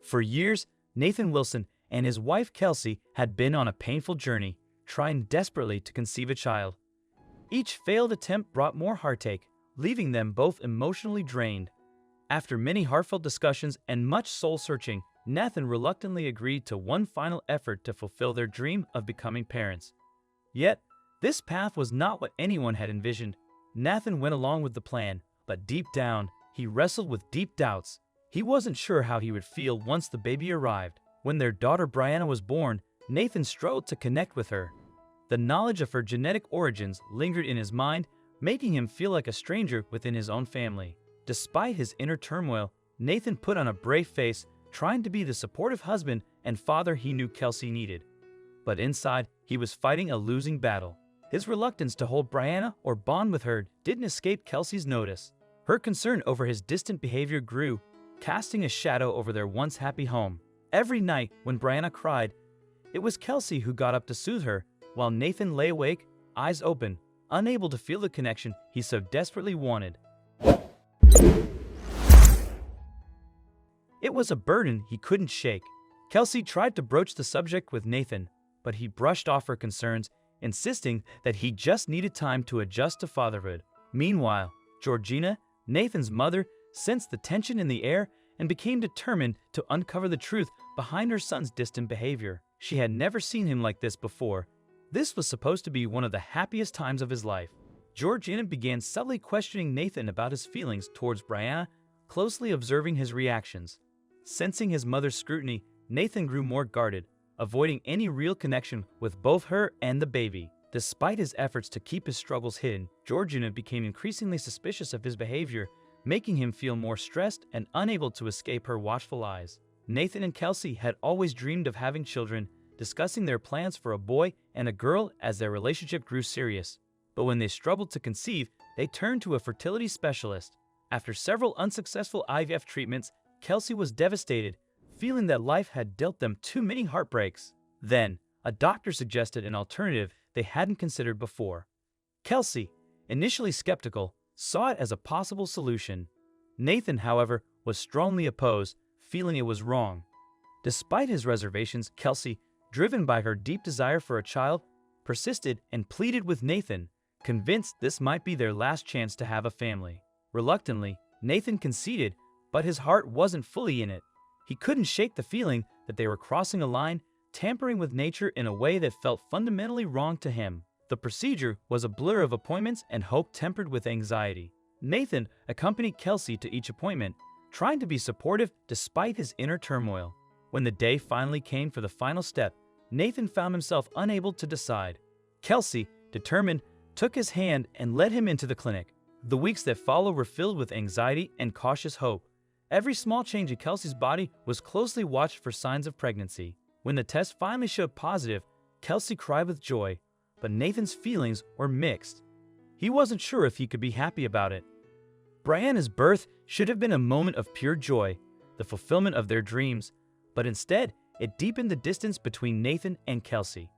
For years, Nathan Wilson and his wife Kelsey had been on a painful journey, trying desperately to conceive a child. Each failed attempt brought more heartache, leaving them both emotionally drained. After many heartfelt discussions and much soul-searching, Nathan reluctantly agreed to one final effort to fulfill their dream of becoming parents. Yet, this path was not what anyone had envisioned. Nathan went along with the plan, but deep down, he wrestled with deep doubts. He wasn't sure how he would feel once the baby arrived. When their daughter Brianna was born, Nathan struggled to connect with her. The knowledge of her genetic origins lingered in his mind, making him feel like a stranger within his own family. Despite his inner turmoil, Nathan put on a brave face, trying to be the supportive husband and father he knew Kelsey needed. But inside, he was fighting a losing battle. His reluctance to hold Brianna or bond with her didn't escape Kelsey's notice. Her concern over his distant behavior grew, casting a shadow over their once happy home. Every night when Brianna cried, it was Kelsey who got up to soothe her, while Nathan lay awake, eyes open, unable to feel the connection he so desperately wanted. It was a burden he couldn't shake. Kelsey tried to broach the subject with Nathan, but he brushed off her concerns, insisting that he just needed time to adjust to fatherhood. Meanwhile, Georgina, Nathan's mother, sensed the tension in the air and became determined to uncover the truth behind her son's distant behavior. She had never seen him like this before. This was supposed to be one of the happiest times of his life. Georgina began subtly questioning Nathan about his feelings towards Brianna, closely observing his reactions. Sensing his mother's scrutiny, Nathan grew more guarded, avoiding any real connection with both her and the baby. Despite his efforts to keep his struggles hidden, Georgina became increasingly suspicious of his behavior, making him feel more stressed and unable to escape her watchful eyes. Nathan and Kelsey had always dreamed of having children, discussing their plans for a boy and a girl as their relationship grew serious. But when they struggled to conceive, they turned to a fertility specialist. After several unsuccessful IVF treatments, Kelsey was devastated, feeling that life had dealt them too many heartbreaks. Then, a doctor suggested an alternative they hadn't considered before. Kelsey, initially skeptical, saw it as a possible solution. Nathan, however, was strongly opposed, feeling it was wrong. Despite his reservations, Kelsey, driven by her deep desire for a child, persisted and pleaded with Nathan, convinced this might be their last chance to have a family. Reluctantly, Nathan conceded, but his heart wasn't fully in it. He couldn't shake the feeling that they were crossing a line, tampering with nature in a way that felt fundamentally wrong to him. The procedure was a blur of appointments and hope tempered with anxiety. Nathan accompanied Kelsey to each appointment, trying to be supportive despite his inner turmoil. When the day finally came for the final step, Nathan found himself unable to decide. Kelsey, determined, took his hand and led him into the clinic. The weeks that followed were filled with anxiety and cautious hope. Every small change in Kelsey's body was closely watched for signs of pregnancy. When the test finally showed positive, Kelsey cried with joy, but Nathan's feelings were mixed. He wasn't sure if he could be happy about it. Brianna's birth should have been a moment of pure joy, the fulfillment of their dreams, but instead, it deepened the distance between Nathan and Kelsey.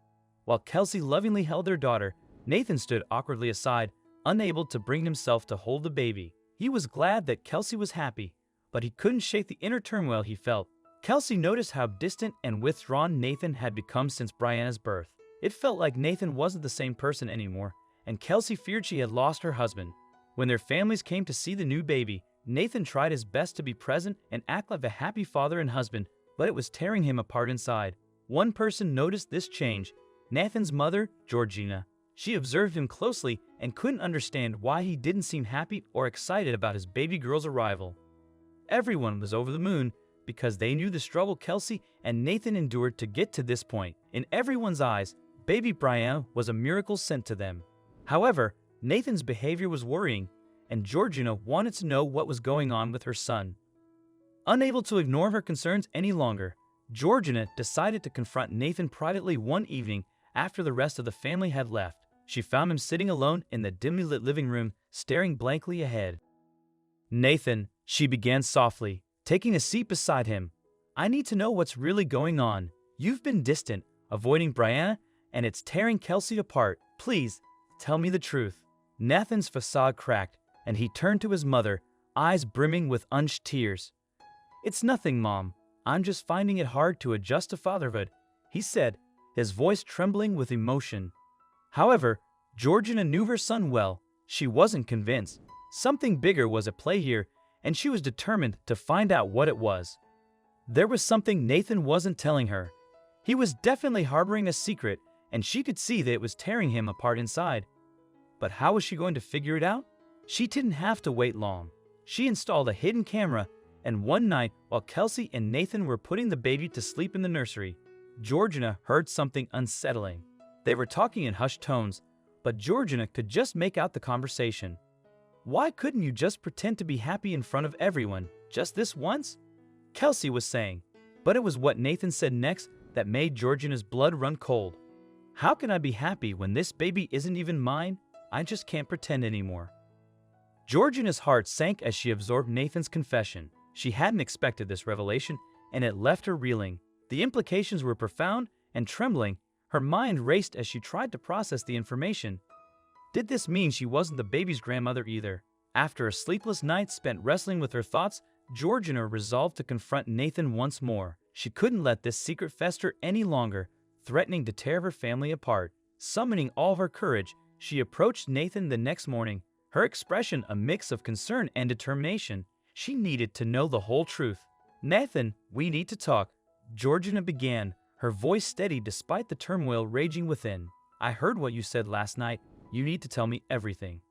While Kelsey lovingly held their daughter, Nathan stood awkwardly aside, unable to bring himself to hold the baby. He was glad that Kelsey was happy, but he couldn't shake the inner turmoil he felt. Kelsey noticed how distant and withdrawn Nathan had become since Brianna's birth. It felt like Nathan wasn't the same person anymore, and Kelsey feared she had lost her husband. When their families came to see the new baby, Nathan tried his best to be present and act like a happy father and husband, but it was tearing him apart inside. One person noticed this change, Nathan's mother, Georgina. She observed him closely and couldn't understand why he didn't seem happy or excited about his baby girl's arrival. Everyone was over the moon because they knew the struggle Kelsey and Nathan endured to get to this point. In everyone's eyes, baby Brianna was a miracle sent to them. However, Nathan's behavior was worrying, and Georgina wanted to know what was going on with her son. Unable to ignore her concerns any longer, Georgina decided to confront Nathan privately one evening after the rest of the family had left. She found him sitting alone in the dimly lit living room, staring blankly ahead. "Nathan," she began softly, taking a seat beside him, "I need to know what's really going on. You've been distant, avoiding Brianna, and it's tearing Kelsey apart. Please, tell me the truth." Nathan's facade cracked, and he turned to his mother, eyes brimming with unshed tears. "It's nothing, Mom. I'm just finding it hard to adjust to fatherhood," he said, his voice trembling with emotion. However, Georgina knew her son well. She wasn't convinced. Something bigger was at play here, and she was determined to find out what it was. There was something Nathan wasn't telling her. He was definitely harboring a secret, and she could see that it was tearing him apart inside. But how was she going to figure it out? She didn't have to wait long. She installed a hidden camera, and one night, while Kelsey and Nathan were putting the baby to sleep in the nursery, Georgina heard something unsettling. They were talking in hushed tones, but Georgina could just make out the conversation. "Why couldn't you just pretend to be happy in front of everyone, just this once?" Kelsey was saying, but it was what Nathan said next that made Georgina's blood run cold. "How can I be happy when this baby isn't even mine? I just can't pretend anymore." Georgina's heart sank as she absorbed Nathan's confession. She hadn't expected this revelation, and it left her reeling. The implications were profound, and trembling, her mind raced as she tried to process the information. Did this mean she wasn't the baby's grandmother either? After a sleepless night spent wrestling with her thoughts, Georgina resolved to confront Nathan once more. She couldn't let this secret fester any longer, threatening to tear her family apart. Summoning all her courage, she approached Nathan the next morning, her expression a mix of concern and determination. She needed to know the whole truth. "Nathan, we need to talk," Georgina began, her voice steady despite the turmoil raging within. "I heard what you said last night. You need to tell me everything."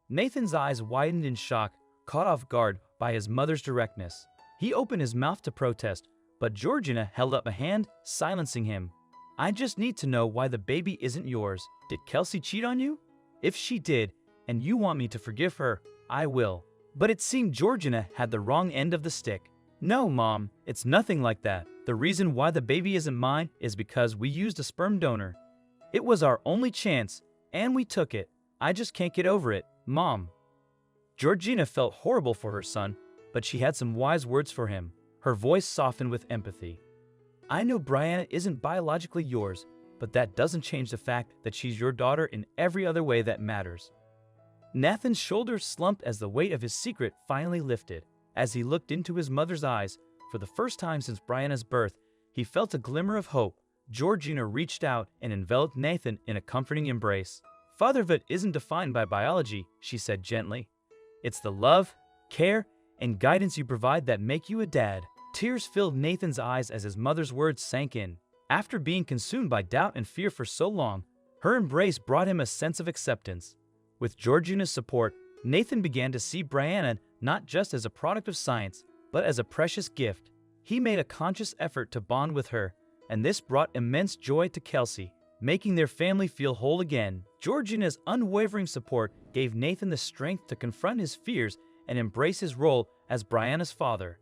Nathan's eyes widened in shock, caught off guard by his mother's directness. He opened his mouth to protest, but Georgina held up a hand, silencing him. "I just need to know why the baby isn't yours. Did Kelsey cheat on you? If she did, and you want me to forgive her, I will." But it seemed Georgina had the wrong end of the stick. "No, Mom, it's nothing like that. The reason why the baby isn't mine is because we used a sperm donor. It was our only chance, and we took it. I just can't get over it, Mom." Georgina felt horrible for her son, but she had some wise words for him. Her voice softened with empathy. "I know Brianna isn't biologically yours, but that doesn't change the fact that she's your daughter in every other way that matters." Nathan's shoulders slumped as the weight of his secret finally lifted. As he looked into his mother's eyes, for the first time since Brianna's birth, he felt a glimmer of hope. Georgina reached out and enveloped Nathan in a comforting embrace. "Fatherhood isn't defined by biology," she said gently. "It's the love, care, and guidance you provide that make you a dad." Tears filled Nathan's eyes as his mother's words sank in. After being consumed by doubt and fear for so long, her embrace brought him a sense of acceptance. With Georgina's support, Nathan began to see Brianna not just as a product of science, but as a precious gift. He made a conscious effort to bond with her, and this brought immense joy to Kelsey, making their family feel whole again. Georgina's unwavering support gave Nathan the strength to confront his fears and embrace his role as Brianna's father.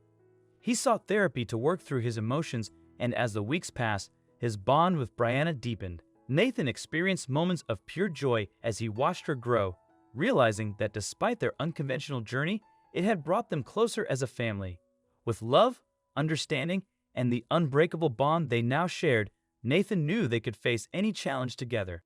He sought therapy to work through his emotions, and as the weeks passed, his bond with Brianna deepened. Nathan experienced moments of pure joy as he watched her grow, realizing that despite their unconventional journey, it had brought them closer as a family. With love, understanding, and the unbreakable bond they now shared, Nathan knew they could face any challenge together.